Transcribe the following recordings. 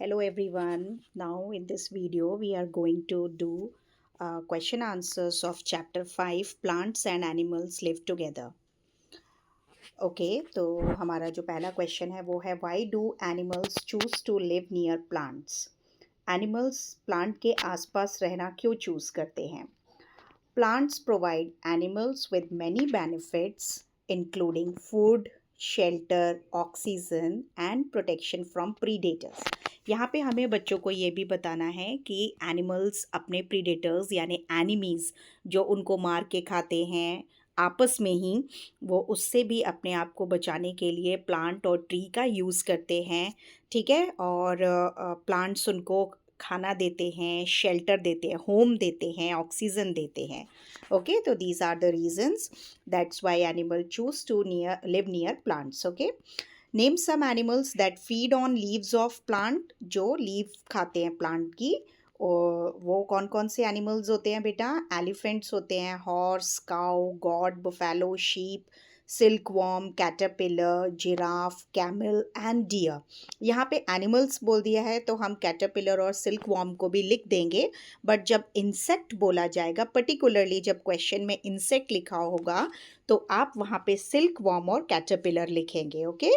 Hello everyone. Now in this video we are going to do question answers of chapter 5 plants and animals live together. तो हमारा जो पहला question है वो है why do animals choose to live near plants? Animals plant के आसपास रहना क्यों चूज करते हैं? Plants provide animals with many benefits, including food, shelter, oxygen, and protection from predators. यहाँ पे हमें बच्चों को ये भी बताना है कि एनिमल्स अपने प्रीडेटर्स यानी एनिमीज़ जो उनको मार के खाते हैं आपस में ही, वो उससे भी अपने आप को बचाने के लिए प्लांट और ट्री का यूज़ करते हैं। ठीक है, और प्लांट्स उनको खाना देते हैं, शेल्टर देते हैं, होम देते हैं, ऑक्सीजन देते हैं। ओके, तो these are the reasons that's why animal choose to live near plants. Okay, name some animals that feed on leaves of plant, जो लीव खाते हैं प्लांट की। और वो कौन कौन से एनिमल्स होते हैं बेटा? एलिफेंट्स होते हैं, horse, cow, goat, buffalo, sheep, silkworm, caterpillar, giraffe, camel and deer. यहाँ पे एनिमल्स बोल दिया है तो हम कैटरपिलर और सिल्कवॉर्म को भी लिख देंगे, बट जब इंसेक्ट बोला जाएगा, पर्टिकुलरली जब क्वेश्चन में इंसेक्ट लिखा होगा, तो आप वहाँ पे सिल्कवॉर्म और कैटरपिलर लिखेंगे। Okay,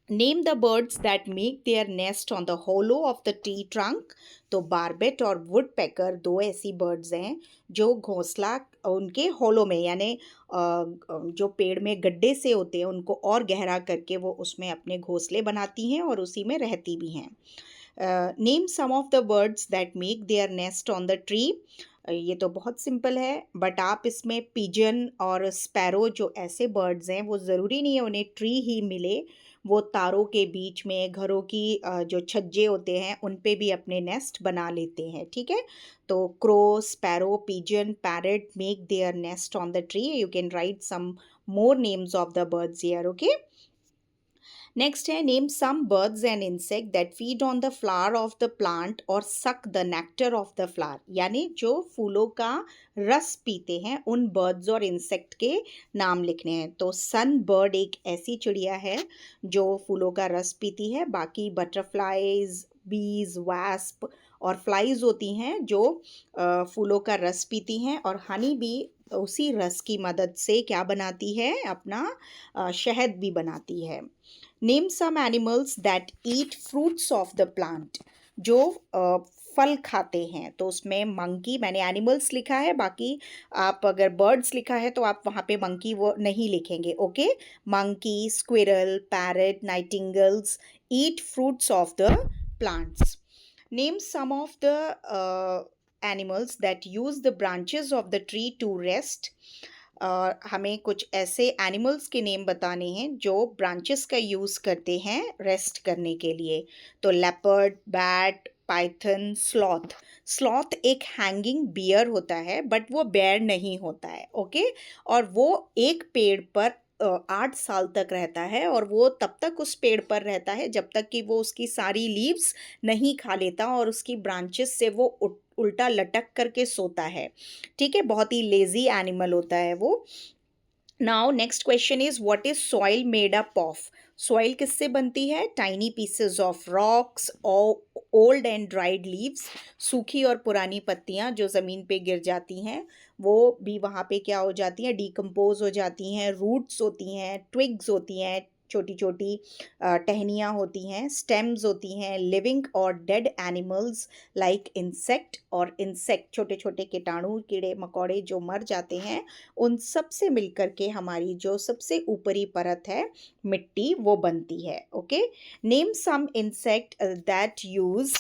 name the birds that make their nest on the hollow of the tree trunk. तो बारबेट और वुड पैकर दो ऐसी बर्ड्स हैं जो घोंसला उनके होलो में यानी जो पेड़ में गड्ढे से होते हैं उनको और गहरा करके वो उसमें अपने घोंसले बनाती हैं और उसी में रहती भी हैं। Name some of the birds that make their nest on the tree. ये तो बहुत सिंपल है, बट आप इसमें पिजन और स्पैरो जो ऐसे बर्ड्स हैं वो ज़रूरी नहीं है उन्हें ट्री ही मिले, वो तारों के बीच में घरों की जो छज्जे होते हैं उन पे भी अपने नेस्ट बना लेते हैं। ठीक है, तो crow, sparrow, pigeon, parrot make their nest on the tree. You can write some more names of the birds here. Okay, next है name some birds and insect that feed on the flower of the plant और suck the nectar of the flower, यानी जो फूलों का रस पीते हैं उन बर्ड्स और इंसेक्ट के नाम लिखने हैं। तो सन बर्ड एक ऐसी चिड़िया है जो फूलों का रस पीती है। बाकी बटरफ्लाइज, बीज, वैस्प और फ्लाइज होती हैं जो फूलों का रस पीती हैं, और हनी भी उसी रस की मदद से क्या बनाती है? अपना शहद भी बनाती है। Name some animals that eat fruits of the plant, जो फल खाते हैं। तो उसमें मंकी, मैंने एनिमल्स लिखा है, बाकी आप अगर बर्ड्स लिखा है तो आप वहाँ पे मंकी वो नहीं लिखेंगे। Okay, monkey, squirrel, parrot, nightingales eat fruits of the plants. Name some of the animals that use the branches of the tree to rest. हमें कुछ ऐसे एनिमल्स के नेम बताने हैं जो ब्रांचेस का यूज़ करते हैं रेस्ट करने के लिए। तो leopard, bat, Python, sloth. Sloth एक हैंगिंग बियर होता है, बट वो बेयर नहीं होता है। ओके, और वो एक पेड़ पर 8 साल तक रहता है, और वो तब तक उस पेड़ पर रहता है जब तक कि वो उसकी सारी लीव्स नहीं खा लेता और उसकी ब्रांचेस से वो उल्टा लटक करके सोता है। ठीक है, बहुत ही लेजी एनिमल होता है वो। Now next question is what is soil made up of? Soil किससे बनती है? Tiny pieces of rocks, old and dried leaves, सूखी और पुरानी पत्तियां जो ज़मीन पे गिर जाती हैं वो भी वहाँ पे क्या हो जाती हैं? डिकम्पोज हो जाती हैं। रूट्स होती हैं, ट्विग्स होती हैं, छोटी छोटी टहनियाँ होती हैं, स्टेम्स होती हैं, लिविंग और डेड एनिमल्स लाइक इंसेक्ट, और इंसेक्ट छोटे छोटे कीटाणु, कीड़े मकोड़े जो मर जाते हैं, उन सब से मिलकर के हमारी जो सबसे ऊपरी परत है मिट्टी वो बनती है। Okay, name some insect that use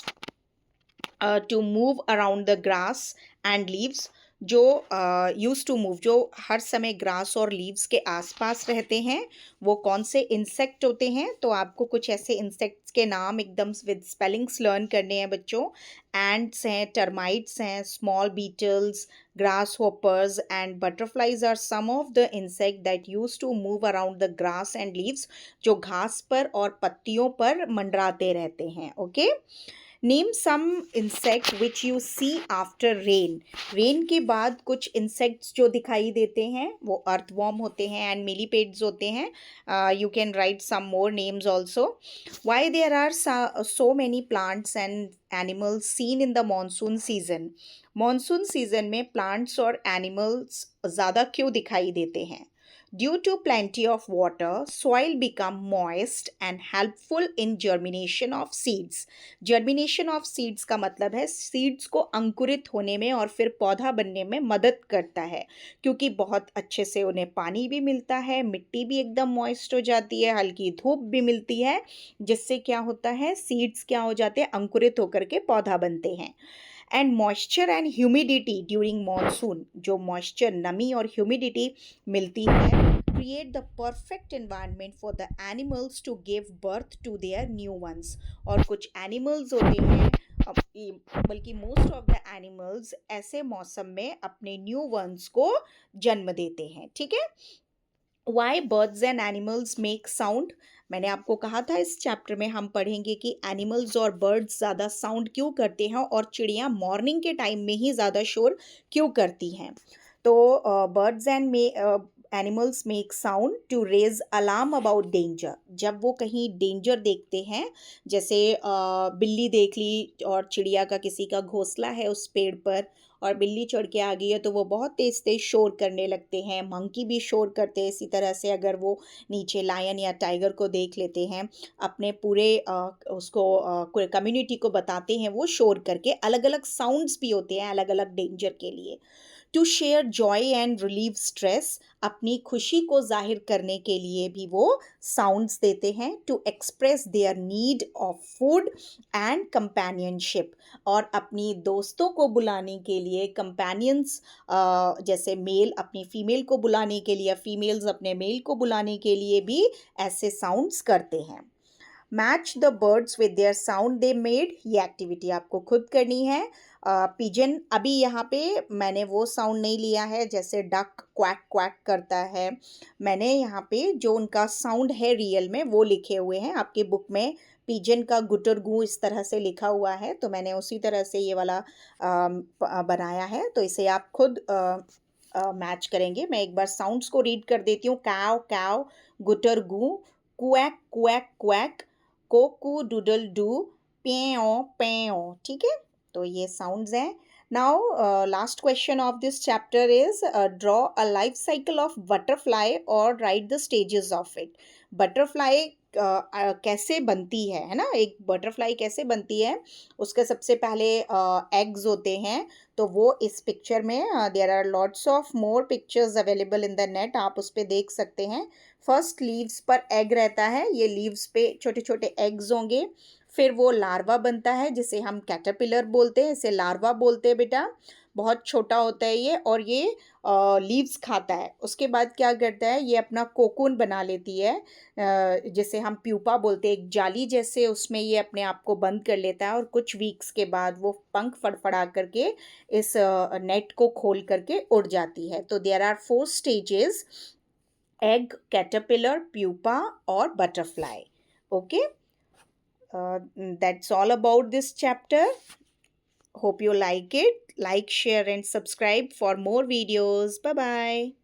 to move around the grass and leaves, जो यूज टू मूव, जो हर समय ग्रास और लीव्स के आसपास रहते हैं, वो कौन से इंसेक्ट होते हैं? तो आपको कुछ ऐसे इंसेक्ट्स के नाम एकदम विद स्पेलिंग्स लर्न करने हैं बच्चों। एंट्स हैं, टर्माइट्स हैं, small beetles, grasshoppers and butterflies are some of the insect that use to move around the grass and leaves, जो घास पर और पत्तियों पर मंडराते रहते हैं। Okay, name some insect which you see after rain. Rain के बाद कुछ इंसेक्ट्स जो दिखाई देते हैं वो अर्थवॉर्म होते हैं एंड मिलीपेड्स होते हैं। You can write some more names also. Why there are so many plants and animals seen in the monsoon season. Monsoon season में प्लांट्स और एनिमल्स ज़्यादा क्यों दिखाई देते हैं? Due to plenty of water, soil become moist and helpful in germination of seeds. Germination of seeds का मतलब है seeds को अंकुरित होने में और फिर पौधा बनने में मदद करता है, क्योंकि बहुत अच्छे से उन्हें पानी भी मिलता है, मिट्टी भी एकदम मॉइस्ट हो जाती है, हल्की धूप भी मिलती है, जिससे क्या होता है, सीड्स क्या हो जाते हैं, अंकुरित होकर के पौधा बनते हैं। And moisture and humidity during monsoon, जो मॉइस्चर, नमी और ह्यूमिडिटी मिलती है, create the perfect environment for the animals to give birth to their new ones। और कुछ एनिमल्स होते हैं, बल्कि मोस्ट ऑफ द एनिमल्स ऐसे मौसम में अपने न्यू वंस को जन्म देते हैं। ठीक है। Why birds and animals make sound. मैंने आपको कहा था इस चैप्टर में हम पढ़ेंगे कि एनिमल्स और बर्ड्स ज़्यादा साउंड क्यों करते हैं और चिड़िया मॉर्निंग के टाइम में ही ज़्यादा शोर क्यों करती हैं। तो birds and animals make sound to raise alarm about danger. जब वो कहीं डेंजर देखते हैं, जैसे बिल्ली देख ली और चिड़िया का किसी का घोंसला है उस पेड़ पर और बिल्ली चढ़ के आ गई है, तो वो बहुत तेज़ तेज़ शोर करने लगते हैं। मंकी भी शोर करते हैं। इसी तरह से अगर वो नीचे लायन या टाइगर को देख लेते हैं, अपने पूरे उसको कम्युनिटी को बताते हैं वो शोर करके। अलग अलग साउंड्स भी होते हैं अलग अलग डेंजर के लिए। To share joy and relieve stress, अपनी खुशी को जाहिर करने के लिए भी वो साउंड्स देते हैं। To express their need of food and companionship, और अपनी दोस्तों को बुलाने के लिए, कंपेनियंस जैसे मेल अपनी फीमेल को बुलाने के लिए, फीमेल्स अपने मेल को बुलाने के लिए भी ऐसे साउंड्स करते हैं। Match the birds with their sound they made, ये एक्टिविटी आपको खुद करनी है। पिजन, अभी यहाँ पे मैंने वो साउंड नहीं लिया है जैसे डक क्वैक क्वैक करता है। मैंने यहाँ पे जो उनका साउंड है रियल में वो लिखे हुए हैं। आपकी बुक में पिजन का गुटर गू इस तरह से लिखा हुआ है, तो मैंने उसी तरह से ये वाला बनाया है। तो इसे आप खुद मैच करेंगे। मैं एक बार साउंड्स को रीड कर देती हूँ। काव काव, गुटर गू, quack quack quack, cock a doodle doo, पेओ पेओ। ठीक है, तो ये साउंड्स हैं। Now last question of this chapter is draw a life cycle of butterfly और write the stages of it. Butterfly कैसे बनती है ना, एक बटरफ्लाई कैसे बनती है, उसके सबसे पहले एग्स होते हैं। तो वो इस पिक्चर में there are lots of more pictures available in the net, आप उस पर देख सकते हैं। फर्स्ट लीव्स पर एग रहता है, ये लीव्स पे छोटे छोटे एग्स होंगे। फिर वो लार्वा बनता है जिसे हम कैटरपिलर बोलते हैं, इसे लार्वा बोलते हैं बेटा। बहुत छोटा होता है ये, और ये लीव्स खाता है। उसके बाद क्या करता है, ये अपना कोकून बना लेती है, जिसे हम प्यूपा बोलते हैं, एक जाली जैसे उसमें ये अपने आप को बंद कर लेता है। और कुछ वीक्स के बाद वो पंख फड़फड़ा करके इस नेट को खोल करके उड़ जाती है। तो there are 4 stages: egg, caterpillar, pupa or butterfly. Okay, that's all about this chapter. Hope you like it. Like, share and subscribe for more videos. Bye bye.